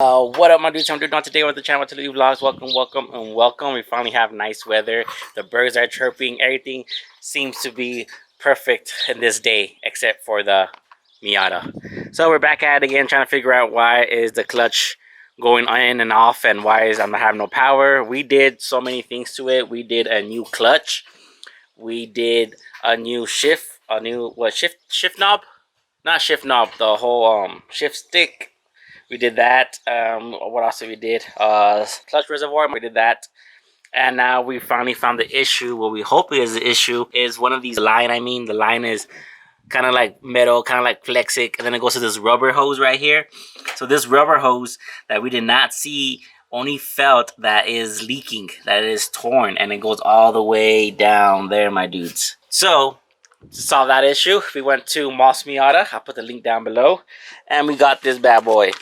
What up, my dudes? I'm doing on today with the channel to the vlogs. Welcome. We finally have nice weather. The birds are chirping. Everything seems to be perfect in this day, except for the Miata. So we're back at it again, trying to figure out why is the clutch going in and off, and why is I'm having no power. We did so many things to it. We did a new clutch. We did a new shift, shift knob, not shift knob, the whole shift stick. We did that. What else did we did? Clutch reservoir. We did that. And now we finally found the issue. What we hope is the issue is one of these line. The line is kind of like metal, kind of like Flexic, and then it goes to this rubber hose right here. So this rubber hose that we did not see, only felt that is leaking, that is torn, and it goes all the way down there, my dudes. So to solve that issue, we went to Moss Miata. I'll put the link down below, and we got this bad boy.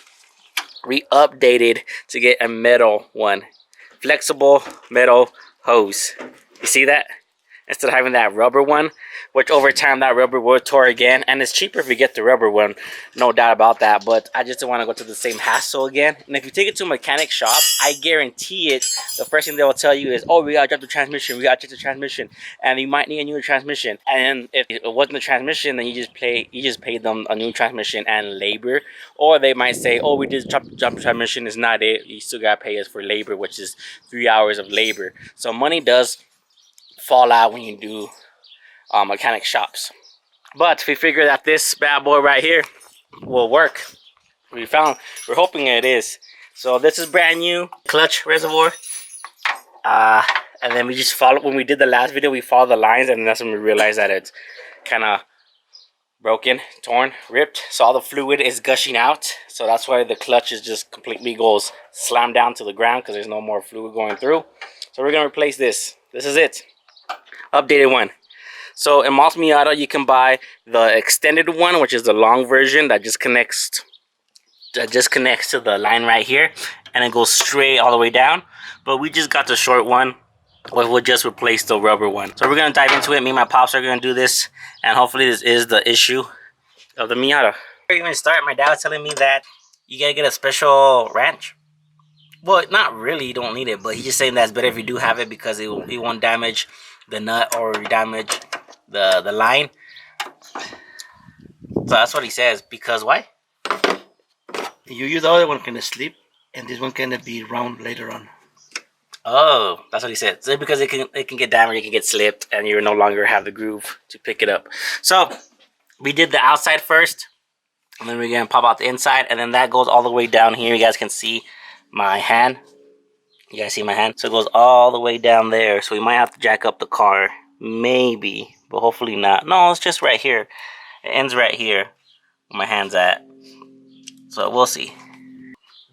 We updated to get a metal one, flexible metal hose. You see that? Instead of having that rubber one, which over time that rubber will tear again, and it's cheaper if you get the rubber one, no doubt about that. But I just don't want to go to the same hassle again. And if you take it to a mechanic shop, I guarantee it, the first thing they will tell you is, oh, we gotta drop the transmission, we gotta check the transmission, and you might need a new transmission. And if it wasn't the transmission, then you just pay them a new transmission and labor. Or they might say, oh, we just dropped the transmission, is not it, you still gotta pay us for labor, which is 3 hours of labor. So money does fall out when you do mechanic shops. But we figured that this bad boy right here will work. We're hoping it is. So this is brand new clutch reservoir, and then we just followed, when we did the last video, we followed the lines, and that's when we realized that it's kind of broken, torn, ripped, so all the fluid is gushing out. So that's why the clutch is just completely goes slammed down to the ground, because there's no more fluid going through. So we're gonna replace this. This is it, updated one. So in Moss Miata, you can buy the extended one, which is the long version that just connects to the line right here, and it goes straight all the way down. But we just got the short one, where we'll just replace the rubber one. So we're gonna dive into it. Me and my pops are gonna do this, and hopefully this is the issue of the Miata. Before we even start, my dad was telling me that you gotta get a special wrench. Well, not really, you don't need it, but he's just saying that's better if you do have it, because it won't damage the nut or damage the line. So that's what he says. Because why? You use the other one kind of slip, and this one can be round later on. Oh, that's what he said. So because it can get damaged, it can get slipped, and you no longer have the groove to pick it up. So we did the outside first, and then we're gonna pop out the inside, and then that goes all the way down here. You guys can see my hand. You guys see my hand? So it goes all the way down there. So we might have to jack up the car, maybe, but hopefully not. No, it's just right here. It ends right here where my hand's at. So we'll see.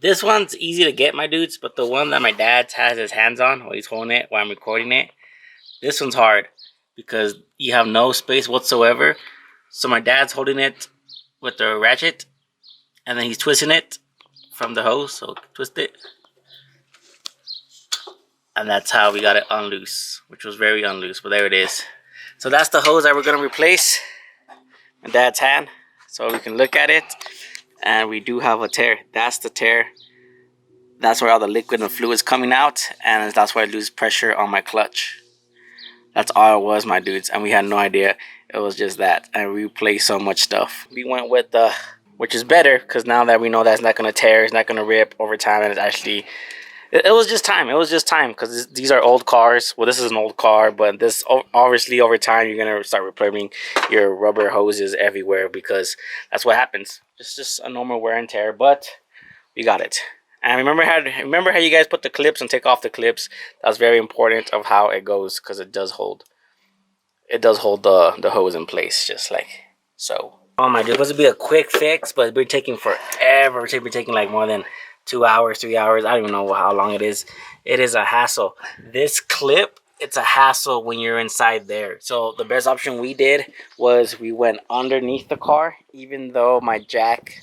This one's easy to get, my dudes, but the one that my dad has his hands on while he's holding it, while I'm recording it, this one's hard because you have no space whatsoever. So my dad's holding it with the ratchet, and then he's twisting it from the hose. So twist it. And that's how we got it unloose, which was very unloose, but there it is. So that's the hose that we're going to replace. My dad's hand, so we can look at it. And we do have a tear. That's the tear. That's where all the liquid and fluid is coming out, and that's why I lose pressure on my clutch. That's all it was, my dudes, and we had no idea it was just that. And we replaced so much stuff. We went with the, which is better, because now that we know that's not going to tear, it's not going to rip over time, and it's actually... It was just time. It was just time, because these are old cars. Well, this is an old car, but this, obviously, over time, you're going to start replacing your rubber hoses everywhere, because that's what happens. It's just a normal wear and tear, but we got it. And remember how you guys put the clips and take off the clips? That's very important of how it goes, because it does hold the hose in place, just like so. Oh my, this was to be a quick fix, but it's been taking forever. It's been taking like more than 2 hours, 3 hours. I don't even know how long it is. It is a hassle. This clip, it's a hassle when you're inside there. So the best option we did was we went underneath the car, even though my jack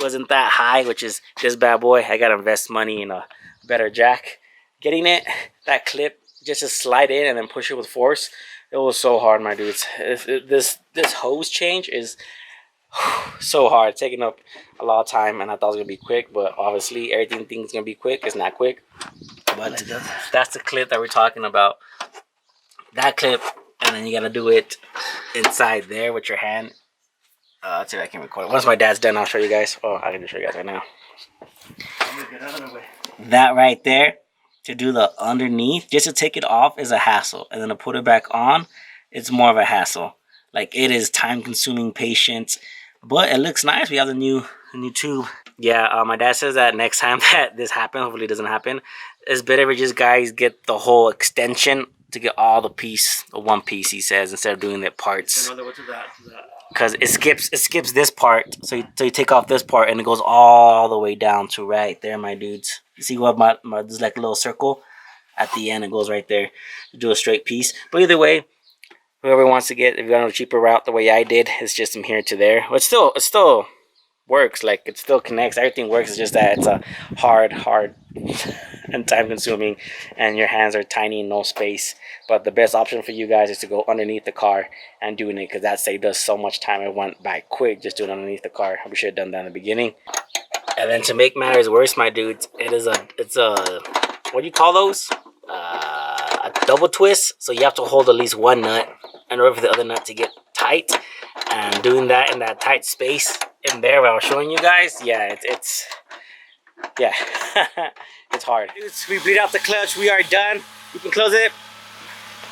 wasn't that high, which is this bad boy. I gotta invest money in a better jack. Getting it, that clip, just to slide in and then push it with force, it was so hard, my dudes. This hose change is So hard, taking up a lot of time, and I thought it was gonna be quick, but obviously everything thinks gonna be quick. It's not quick. But that's the clip that we're talking about. That clip, and then you gotta do it inside there with your hand. Let's see if I can record it. Once my dad's done, I'll show you guys. Oh, I can just show you guys right now. That right there, to do the underneath, just to take it off is a hassle, and then to put it back on, it's more of a hassle. Like, it is time consuming, patience, but it looks nice. We have the new tube. Yeah, my dad says that next time that this happens, hopefully it doesn't happen, it's better if just guys get the whole extension to get all the one piece, he says, instead of doing the parts. Because it skips this part, so you take off this part and it goes all the way down to right there, my dudes. You see what there's like a little circle at the end. It goes right there to do a straight piece. But either way, whoever wants to get, if you want a cheaper route, the way I did, it's just from here to there. But it still works. Like, it still connects. Everything works. It's just that it's a hard and time consuming, and your hands are tiny and no space. But the best option for you guys is to go underneath the car and doing it, because that saved us so much time. It went by quick just doing it underneath the car. We should have done that in the beginning. And then to make matters worse, my dudes, it's a what do you call those? A double twist. So you have to hold at least one nut in order for the other nut to get tight. And doing that in that tight space in there where I was showing you guys, yeah, it's yeah, it's hard. Dudes, we bleed out the clutch. We are done. You can close it.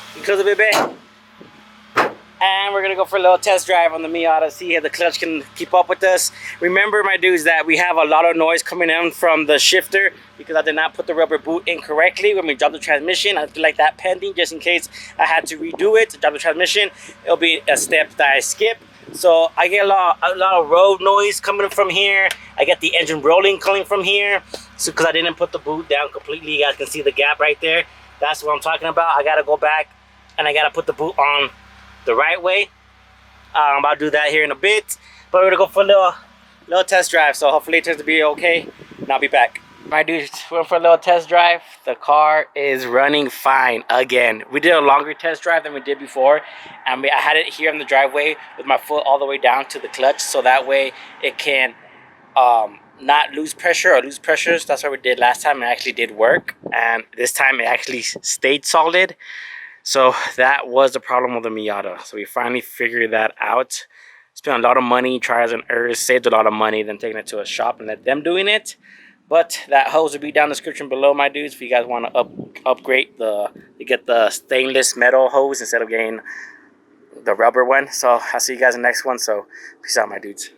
You can close it, baby. And we're gonna go for a little test drive on the Miata, see if the clutch can keep up with us. Remember, my dudes, that we have a lot of noise coming in from the shifter because I did not put the rubber boot in correctly when we dropped the transmission. I feel like that pending just in case I had to redo it to drop the transmission. It'll be a step that I skip. So I get a lot of road noise coming from here. I get the engine rolling coming from here. So because I didn't put the boot down completely, you guys can see the gap right there. That's what I'm talking about. I gotta go back and I gotta put the boot on the right way. I'm about to do that here in a bit, but we're gonna go for a little test drive, so hopefully it turns to be okay, and I'll be back. My dudes, we're for a little test drive. The car is running fine again. We did a longer test drive than we did before, and I had it here in the driveway with my foot all the way down to the clutch, so that way it can not lose pressure or lose pressures. That's what we did last time. It actually did work, and this time it actually stayed solid. So that was the problem with the Miata. So we finally figured that out. Spent a lot of money, trials and errors, saved a lot of money, then taking it to a shop and let them doing it. But that hose will be down in the description below, my dudes, if you guys want to upgrade to get the stainless metal hose instead of getting the rubber one. So I'll see you guys in the next one. So peace out, my dudes.